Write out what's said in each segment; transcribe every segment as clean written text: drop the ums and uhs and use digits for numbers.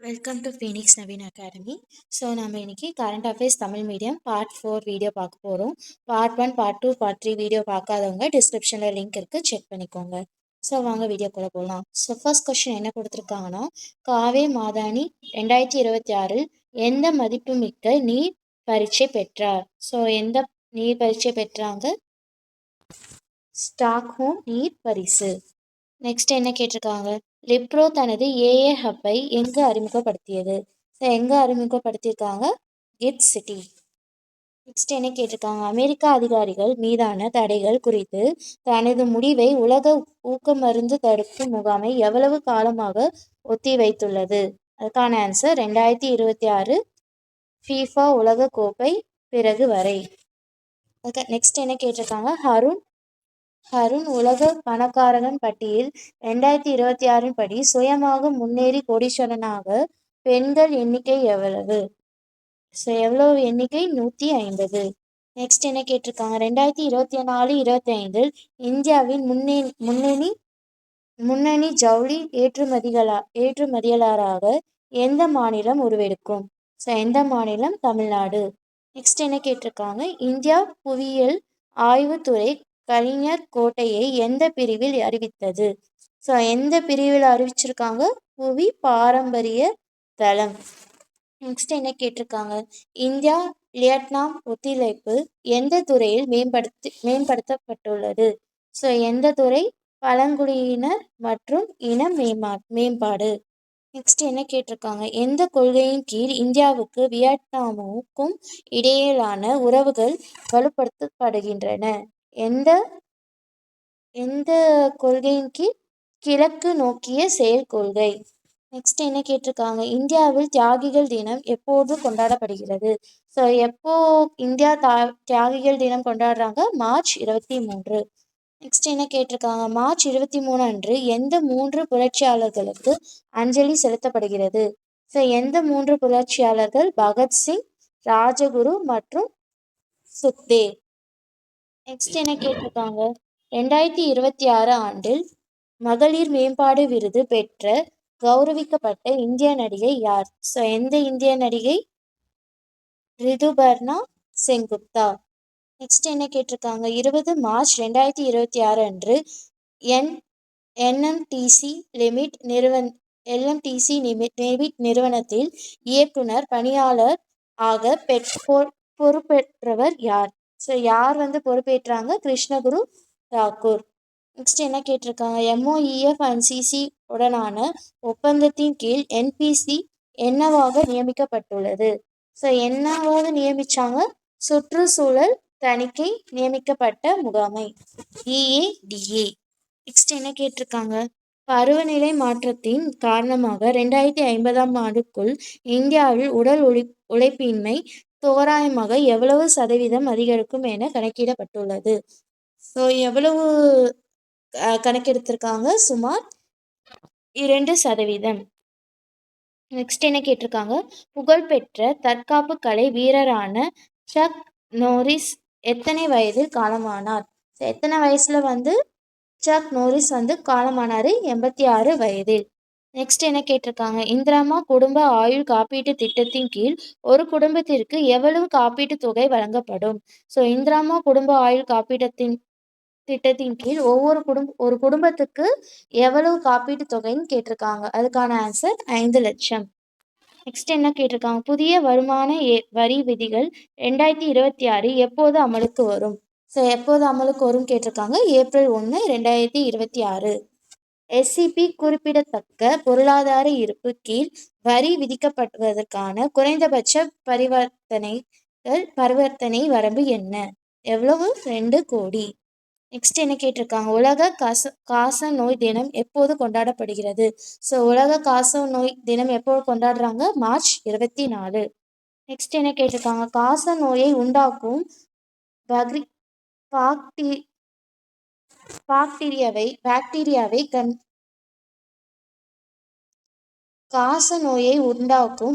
Welcome to Phoenix Naveen academy. So நம்ம இன்னைக்கு current affairs Tamil medium part 4 video பார்க்க போகிறோம். பார்ட் 1, பார்ட் 2, பார்ட் 3 வீடியோ பார்க்காதவங்க டிஸ்கிரிப்ஷனில் லிங்க் இருக்குது, செக் பண்ணிக்கோங்க. ஸோ வாங்க வீடியோக்குள்ளே போகலாம். ஸோ ஃபர்ஸ்ட் கொஸ்டின் என்ன கொடுத்துருக்காங்கன்னா, காவே மாதானி 2026 எந்த மதிப்புமிக்க நீர் பரீட்சை பெற்றார்? ஸோ எந்த நீர் பரீட்சை பெற்றாங்க? ஸ்டாக்ஹோம் நீர் பரிசு. நெக்ஸ்ட் என்ன கேட்டிருக்காங்க, லிப்ரோ தனது ஏஏ ஹப்பை எங்கு அறிமுகப்படுத்தியது? ஸோ எங்கே அறிமுகப்படுத்தியிருக்காங்க? Kit city. நெக்ஸ்ட் என்ன கேட்டிருக்காங்க, அமெரிக்க அதிகாரிகள் மீதான தடைகள் குறித்து தனது முடிவை உலக ஊக்கமருந்து தடுப்பு முகாமை எவ்வளவு காலமாக ஒத்திவைத்துள்ளது? அதுக்கான ஆன்சர் 2026 ஃபீஃபா உலக கோப்பை பிறகு வரை. நெக்ஸ்ட் என்ன கேட்டிருக்காங்க, ஹருண் உலக பணக்காரன் பட்டியல் 2026 படி சுயமாக முன்னேறி கோடீஸ்வரனாக பெண்கள் எண்ணிக்கை எவ்வளவு? ஸோ எவ்வளவு எண்ணிக்கை? 150. நெக்ஸ்ட் என்ன கேட்டிருக்காங்க, 2024-25 இந்தியாவின் முன்னணி ஜவுளி ஏற்றுமதியாளராக எந்த மாநிலம் உருவெடுக்கும்? ஸோ எந்த மாநிலம்? தமிழ்நாடு. நெக்ஸ்ட் என்ன கேட்டிருக்காங்க, இந்தியா புவியியல் ஆய்வுத்துறை கலைஞர் கோட்டையை எந்த பிரிவில் அறிவித்தது? ஸோ எந்த பிரிவில் அறிவிச்சிருக்காங்க? புவி பாரம்பரிய தளம். நெக்ஸ்ட் என்ன கேட்டிருக்காங்க, இந்தியா வியட்நாம் ஒத்துழைப்பு எந்த துறையில் மேம்படுத்தப்பட்டுள்ளது? ஸோ எந்த துறை? பழங்குடியினர் மற்றும் இன மேம்பாடு. நெக்ஸ்ட் என்ன கேட்டிருக்காங்க, எந்த கொள்கையின் கீழ் இந்தியாவுக்கு வியட்நாமுக்கும் இடையிலான உறவுகள் வலுப்படுத்தப்படுகின்றன? எந்த கொள்கையின் கீழ்? கிழக்கு நோக்கிய செயல் கொள்கை. நெக்ஸ்ட் என்ன கேட்டிருக்காங்க, இந்தியாவில் தியாகிகள் தினம் எப்போது கொண்டாடப்படுகிறது? ஸோ எப்போ இந்தியா தியாகிகள் தினம் கொண்டாடுறாங்க? மார்ச் 23. நெக்ஸ்ட் என்ன கேட்டிருக்காங்க, மார்ச் 23 அன்று எந்த 3 புரட்சியாளர்களுக்கு அஞ்சலி செலுத்தப்படுகிறது? ஸோ எந்த 3 புரட்சியாளர்கள்? பகத்சிங், ராஜகுரு மற்றும் சுக்தேவ். நெக்ஸ்ட் என்ன கேட்டிருக்காங்க, 2026 ஆண்டில் மகளிர் மேம்பாடு விருது பெற்ற கௌரவிக்கப்பட்ட இந்திய நடிகை யார்? ஸோ எந்த இந்திய நடிகை? ரிதுபர்ணா சென்குப்தா. நெக்ஸ்ட் என்ன கேட்டிருக்காங்க, 20 மார்ச் 2026 அன்று என்எம்டிசி லிமிட் நிறுவனத்தில் இயக்குனர் பணியாளர் ஆக பொறுப்பேற்றவர் யார்? ஸோ யார் பொறுப்பேற்றாங்க? கிருஷ்ணகுரு தாக்கூர். நெக்ஸ்ட் என்ன கேட்டிருக்காங்க, MOEF அண்ட் CC உடனான ஒப்பந்தத்தின் கீழ் NPC என்னவாக நியமிக்கப்பட்டுள்ளது? ஸோ என்னவாக நியமிச்சாங்க? சுற்றுச்சூழல் தணிக்கை நியமிக்கப்பட்ட முகமை, EADA. நெக்ஸ்ட் என்ன கேட்டிருக்காங்க, பருவநிலை மாற்றத்தின் காரணமாக 2050 ஆண்டுக்குள் இந்தியாவில் உடல் உழைப்பின்மை தோராயமாக எவ்வளவு சதவீதம் அதிகரிக்கும் என கணக்கிடப்பட்டுள்ளது? ஸோ எவ்வளவு கணக்கெடுத்திருக்காங்க? சுமார் 2%. நெக்ஸ்ட் என்ன கேட்டிருக்காங்க, புகழ்பெற்ற தற்காப்பு கலை வீரரான சக் நோரிஸ் எத்தனை வயதில் காலமானார்? எத்தனை வயசுல சக் நோரிஸ் காலமானார்? 86 வயதில். நெக்ஸ்ட் என்ன கேட்டிருக்காங்க, இந்திராமா குடும்ப ஆயுள் காப்பீட்டு திட்டத்தின் கீழ் ஒரு குடும்பத்திற்கு எவ்வளவு காப்பீட்டு தொகை வழங்கப்படும்? ஸோ இந்திராமா குடும்ப ஆயுள் திட்டத்தின் கீழ் ஒரு குடும்பத்துக்கு எவ்வளவு காப்பீட்டு தொகைன்னு கேட்டிருக்காங்க. அதுக்கான ஆன்சர் 5 லட்சம். நெக்ஸ்ட் என்ன கேட்டிருக்காங்க, புதிய வருமான வரி விதிகள் 2026 எப்போது அமலுக்கு வரும்? ஸோ எப்போது அமலுக்கு வரும் கேட்டிருக்காங்க? ஏப்ரல் 1, 2026. SCP குறிப்பிடத்தக்க பொருளாதார இருப்பு கீழ் வரி விதிக்கப்படுவதற்கான குறைந்தபட்ச பரிவர்த்தனை வரம்பு என்ன? எவ்வளவு? 2 கோடி. நெக்ஸ்ட் என்ன கேட்டிருக்காங்க, உலக காச நோய் தினம் எப்போது கொண்டாடப்படுகிறது? ஸோ உலக காச நோய் தினம் எப்போது கொண்டாடுறாங்க? மார்ச் 24. நெக்ஸ்ட் என்ன கேட்டிருக்காங்க, காச நோயை உண்டாக்கும்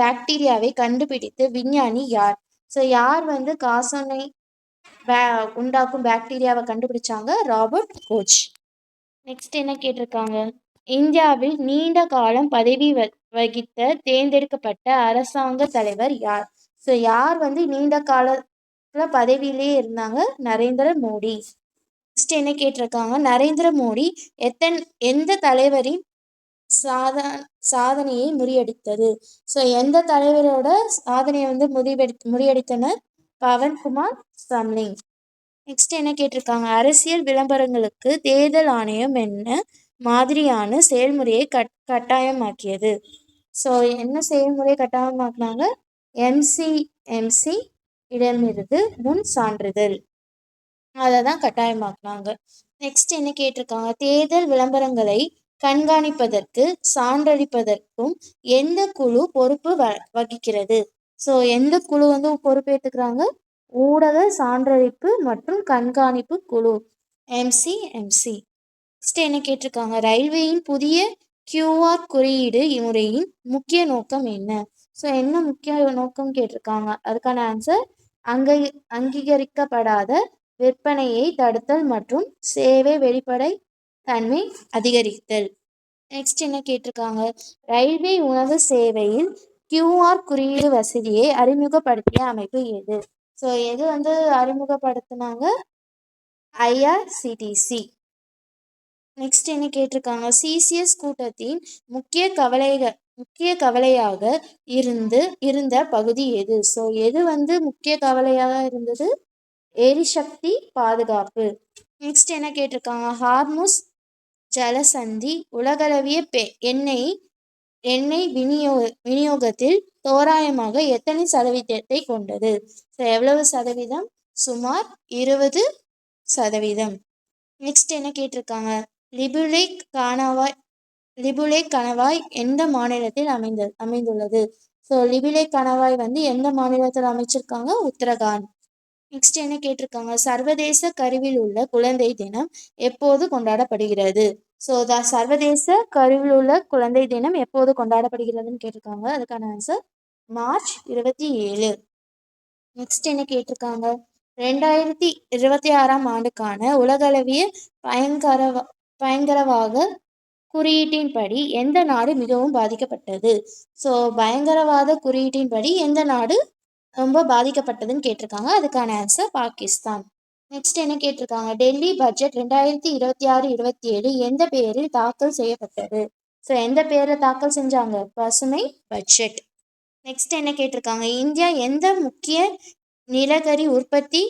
பாக்டீரியாவை கண்டுபிடித்த விஞ்ஞானி யார்? ஸோ யார் காச நோய் உண்டாக்கும் பாக்டீரியாவை கண்டுபிடிச்சாங்க? Robert Koch. நெக்ஸ்ட் என்ன கேட்டிருக்காங்க, இந்தியாவில் நீண்ட காலம் பதவி வகித்த தேர்ந்தெடுக்கப்பட்ட அரசாங்க தலைவர் யார்? ஸோ யார் வந்து நீண்ட காலத்துல பதவியிலேயே இருந்தாங்க? நரேந்திர மோடி. நெக்ஸ்ட் என்ன கேட்டிருக்காங்க? நரேந்திர மோடி எந்த தலைவரின் சாதா சாதனையை முறியடித்தது? ஸோ எந்த தலைவரோட சாதனையை வந்து முறியடித்தனர்? பவன்குமார் சம்லிங். நெக்ஸ்ட் என்ன கேட்டிருக்காங்க? அரசியல் விளம்பரங்களுக்கு தேர்தல் ஆணையம் என்ன மாதிரியான செயல்முறையை கட்டாயமாக்கியது? ஸோ என்ன செயல்முறையை கட்டாயமாக்குனாங்க? எம்சிஎம்சி இடமிருந்து முன் சான்றிதழ் அதை தான் கட்டாயமாக்குனாங்க. நெக்ஸ்ட் என்ன கேட்டிருக்காங்க? தேர்தல் விளம்பரங்களை கண்காணிப்பதற்கு சான்றளிப்பதற்கும் எந்த குழு பொறுப்பு வகிக்கிறது? ஸோ எந்த குழு வந்து பொறுப்பேற்றுக்கிறாங்க? ஊடக சான்றளிப்பு மற்றும் கண்காணிப்பு குழு, எம்சிஎம்சி. நெக்ஸ்ட் என்ன கேட்டிருக்காங்க? ரயில்வேயின் புதிய கியூஆர் குறியீடு முறையின் முக்கிய நோக்கம் என்ன? ஸோ என்ன முக்கிய நோக்கம் கேட்டிருக்காங்க? அதுக்கான ஆன்சர் அங்கீகரிக்கப்படாத விற்பனையை தடுத்தல் மற்றும் சேவை வெளிப்படை தன்மை அதிகரித்தல். நெக்ஸ்ட் என்ன கேட்டிருக்காங்க? ரயில்வே உணவு சேவையில் கியூஆர் குறியீடு வசதியை அறிமுகப்படுத்திய அமைப்பு எது? ஸோ எது வந்து அறிமுகப்படுத்தினாங்க? ஐஆர்சிடிசி. நெக்ஸ்ட் என்ன கேட்டிருக்காங்க? சிசிஎஸ் கூட்டத்தின் முக்கிய கவலையாக இருந்த பகுதி எது? ஸோ எது வந்து முக்கிய கவலையாக இருந்தது? எரிசக்தி பாதுகாப்பு. நெக்ஸ்ட் என்ன கேட்டிருக்காங்க? ஹார்முஸ் ஜலசந்தி உலகளவிய எண்ணெய் விநியோகத்தில் தோராயமாக எத்தனை சதவீதத்தை கொண்டது? ஸோ எவ்வளவு சதவீதம்? சுமார் 20%. நெக்ஸ்ட் என்ன கேட்டிருக்காங்க? லிபுலேக் கணவாய் எந்த மாநிலத்தில் அமைந்துள்ளது? ஸோ லிபுலேக் கணவாய் வந்து எந்த மாநிலத்தில் அமைச்சிருக்காங்க? உத்தரகாண்ட். நெக்ஸ்ட் என்ன கேட்டிருக்காங்க? சர்வதேச கருவில் உள்ள குழந்தை தினம் எப்போது கொண்டாடப்படுகிறது? ஸோ சர்வதேச கருவில் உள்ள குழந்தை தினம் எப்போது கொண்டாடப்படுகிறதுன்னு கேட்டிருக்காங்க. அதுக்கான ஆன்சர் மார்ச் 27. நெக்ஸ்ட் என்ன கேட்டிருக்காங்க? 2026ஆம் ஆண்டுக்கான உலகளவிய பயங்கரவாத குறியீட்டின்படி எந்த நாடு மிகவும் பாதிக்கப்பட்டது? ஸோ பயங்கரவாத குறியீட்டின்படி எந்த நாடு ரொம்ப பாதிக்கப்பட்டதுன்னு கேட்டிருக்காங்க. அதுக்கான ஆன்சர் பாகிஸ்தான். நெக்ஸ்ட் என்ன கேட்டிருக்காங்க? டெல்லி பட்ஜெட் 2026-27 எந்த பெயரில் தாக்கல் செய்யப்பட்டது? ஸோ எந்த பெயரில் தாக்கல் செஞ்சாங்க? பசுமை பட்ஜெட். நெக்ஸ்ட் என்ன கேட்டிருக்காங்க? இந்தியா எந்த முக்கிய நிலக்கரி உற்பத்தி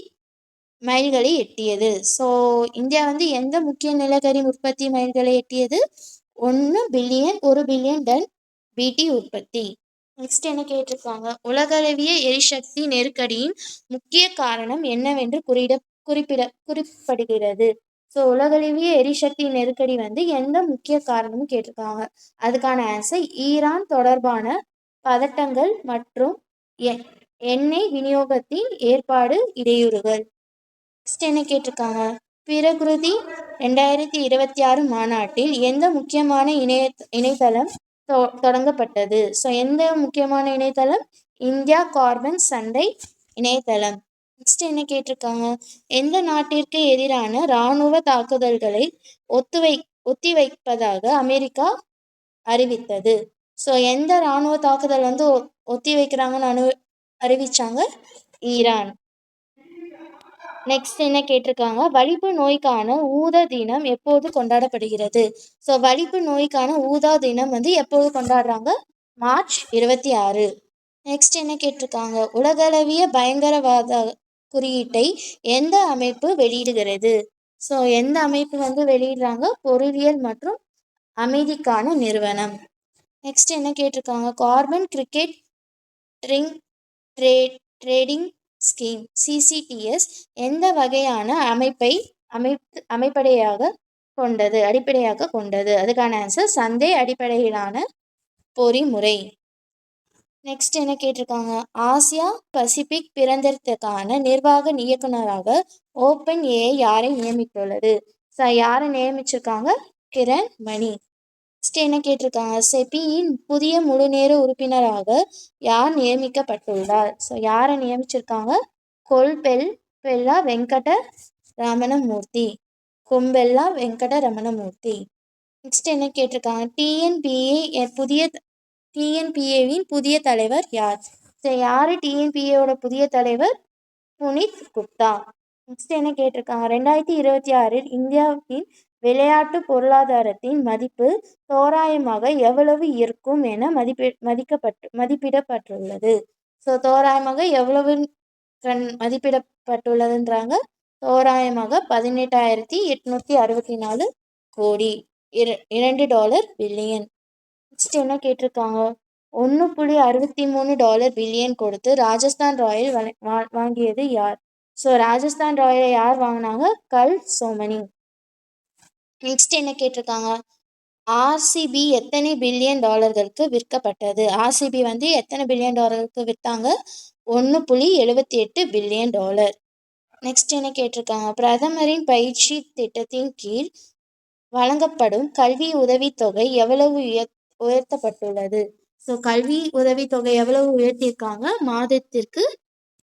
மைல்களை எட்டியது? ஸோ இந்தியா வந்து எந்த முக்கிய நிலக்கரி உற்பத்தி மைல்களை எட்டியது? 1 பில்லியன் டன் பிடி உற்பத்தி. நெக்ஸ்ட் என்ன கேட்டிருக்காங்க? உலகளவிய எரிசக்தி நெருக்கடியின் முக்கிய காரணம் என்னவென்று குறிப்பிடப்படுகிறது? ஸோ உலகளவிய எரிசக்தி நெருக்கடி வந்து எந்த முக்கிய காரணம்னு கேட்டிருக்காங்க. அதுக்கான ஆன்சர் ஈரான் தொடர்பான பதட்டங்கள் மற்றும் எண்ணெய் விநியோகத்தின் ஏற்பாடு இடையூறுகள். நெக்ஸ்ட் என்ன கேட்டிருக்காங்க? பிரகிருதி 2026 மாநாட்டில் எந்த முக்கியமான இணையதளம் தொடங்கப்பட்டது? ஸோ எந்த முக்கியமான இணையதளம்? இந்தியா கார்பன் சந்தை இணையதளம். நெக்ஸ்ட் என்ன கேட்டிருக்காங்க? எந்த நாட்டிற்கு எதிரான இராணுவ தாக்குதல்களை ஒத்திவைப்பதாக அமெரிக்கா அறிவித்தது? ஸோ எந்த இராணுவ தாக்குதல் வந்து ஒத்தி வைக்கிறாங்கன்னு அறிவிச்சாங்க? ஈரான். நெக்ஸ்ட் என்ன கேட்டிருக்காங்க? வலிப்பு நோய்க்கான ஊதா தினம் எப்போது கொண்டாடப்படுகிறது? ஸோ வலிப்பு நோய்க்கான ஊதா தினம் வந்து எப்போது கொண்டாடுறாங்க? மார்ச் 26. நெக்ஸ்ட் என்ன கேட்டிருக்காங்க? உலகளவிய பயங்கரவாத குறியீட்டை எந்த அமைப்பு வெளியிடுகிறது? ஸோ எந்த அமைப்பு வந்து வெளியிடுறாங்க? பொருளியல் மற்றும் அமைதிக்கான நிறுவனம். நெக்ஸ்ட் என்ன கேட்டிருக்காங்க? கார்பன் கிரெடிட் ட்ரேடிங் ஸ்கீம் சிசிடிஎஸ் எந்த வகையான அடிப்படையாக கொண்டது? அதுக்கான ஆன்சர் சந்தை அடிப்படையிலான பொறிமுறை. நெக்ஸ்ட் என்ன கேட்டிருக்காங்க? ஆசியா பசிபிக் பிராந்தியத்திற்கான நிர்வாக இயக்குனராக ஓப்பன் ஏஐ யாரை நியமித்துள்ளது? யாரை நியமிச்சிருக்காங்க? கிரண் மணி. நெக்ஸ்ட் என்ன கேட்டிருக்காங்க? செபியின் புதிய முழுநேர உறுப்பினராக யார் நியமிக்கப்பட்டுள்ளார்? ஸோ யாரை நியமிச்சிருக்காங்க? கொம்பெல்லா வெங்கட ரமணமூர்த்தி. நெக்ஸ்ட் என்ன கேட்டிருக்காங்க? டிஎன்பிஏ புதிய டிஎன்பிஏவின் புதிய தலைவர் யார்? ஸோ யார் டிஎன்பிஏவோட புதிய தலைவர்? புனித் குப்தா. நெக்ஸ்ட் என்ன கேட்டிருக்காங்க, 2026 இந்தியாவின் விளையாட்டு பொருளாதாரத்தின் மதிப்பு தோராயமாக எவ்வளவு இருக்கும் என மதிப்பிடப்பட்டுள்ளது. ஸோ தோராயமாக எவ்வளவு மதிப்பிடப்பட்டுள்ளதுன்றாங்க. தோராயமாக 18,864 கோடி, $2 பில்லியன். நெக்ஸ்ட் என்ன கேட்டிருக்காங்க, $1.63 பில்லியன் கொடுத்து ராஜஸ்தான் ராயல் வாங்கியது யார்? ஸோ ராஜஸ்தான் ராயலை யார் வாங்கினாங்க? கல் சோமனி. நெக்ஸ்ட் என்ன கேட்டிருக்காங்க, ஆர்சிபி எத்தனை $1 பில்லியன் விற்கப்பட்டது? ஆர்சிபி வந்து எத்தனை $1 பில்லியன் விற்றாங்க? $1.78 பில்லியன். நெக்ஸ்ட் என்ன கேட்டிருக்காங்க, பிரதமரின் பயிற்சி திட்டத்தின் கீழ் வழங்கப்படும் கல்வி உதவித்தொகை எவ்வளவு உயர்த்தப்பட்டுள்ளது? ஸோ கல்வி உதவித்தொகை எவ்வளவு உயர்த்தியிருக்காங்க? மாதத்திற்கு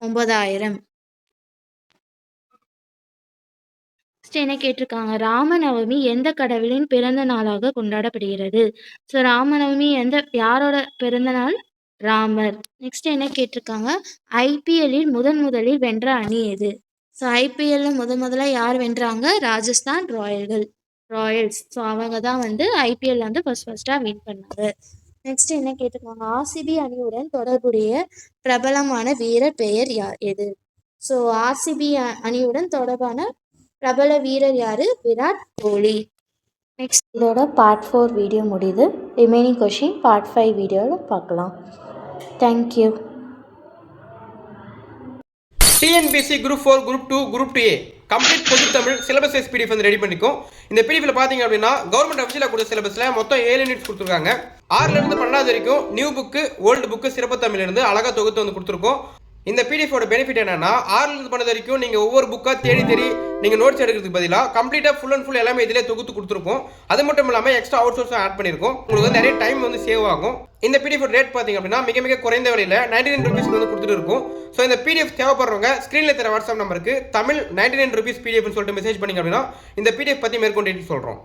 9,000. நெக்ஸ்ட் என்ன கேட்டிருக்காங்க, ராமநவமி எந்த கடவுளின் பிறந்த நாளாக கொண்டாடப்படுகிறது? ஸோ ராமநவமி யாரோட பிறந்த நாள்? ராமர். நெக்ஸ்ட் என்ன கேட்டிருக்காங்க, ஐபிஎல்லில் முதலில் வென்ற அணி எது? ஸோ ஐபிஎல்ல முதல்ல யார் வென்றாங்க? ராஜஸ்தான் ராயல்ஸ். ஸோ அவங்க தான் வந்து ஐபிஎல் வந்து ஃபர்ஸ்ட்டாக வின் பண்ணாங்க. நெக்ஸ்ட் என்ன கேட்டிருக்காங்க, ஆர்சிபி அணியுடன் தொடர்புடைய பிரபலமான வீரர் பெயர் எது? ஸோ ஆர்சிபி அணியுடன் தொடர்பான பிரபல வீரர் யாரு? விராட் கோலி. நெக்ஸ்ட் இதோட பார்ட் 4 வீடியோ முடியுது. ரிமைனிங் கொஷின் பார்ட் 5 வீடியோவில் பார்க்கலாம். Thank you. TNPSC group 4, group 2, group 2A complete பொது தமிழ் சிலபஸ் PDF வந்து ரெடி பண்ணிக்கும். இந்த PDF பார்த்தீங்க அப்படின்னா கவர்மெண்ட் அஃபிஷியலாக கொடுத்த சிலபஸில் மொத்தம் 7 யூனிட்ஸ் கொடுத்துருக்காங்க. 6லேருந்து 12 வரைக்கும் நியூ புக்கு, ஓல்டு புக்கு, சிறப்பு தமிழ்லேருந்து அழகாக தொகுத்து வந்து கொடுத்துருக்கோம். இந்த பிடிஎஃபோட பெனிஃபிட் என்னன்னா, 6லேருந்து 12 வரைக்கும் நீங்கள் ஒவ்வொரு புக்காக தேடி நீங்கள் நோட்ஸ் எடுக்கிறதுக்கு பதிலாக கம்ப்ளீட்டாக ஃபுல் அண்ட் ஃபுல் எல்லாமே இதிலே தொகுத்து கொடுத்துருக்கோம். அது மட்டும் இல்லாமல் எக்ஸ்ட்ரா அவுட் சோர்ஸும் ஆட் பண்ணியிருக்கோம். உங்களுக்கு வந்து நிறைய டைம் வந்து சேவ் ஆகும். இந்த பிடிஎஃப் ரேட் பார்த்தீங்க அப்படின்னா மிக குறைந்த விலையில் 99 rupees வந்து கொடுத்துட்டு இருக்கும். ஸோ இந்த பிடிஎஃப் தேவைப்படுறவங்க ஸ்க்ரீனில் தர வாட்ஸ்அப் நம்பருக்கு தமிழ் 99 rupees PDF சொல்லிட்டு மெசேஜ் பண்ணிங்க அப்படின்னா இந்த பிடிஎஃப் பற்றி மேற்கொண்டு சொல்கிறோம்.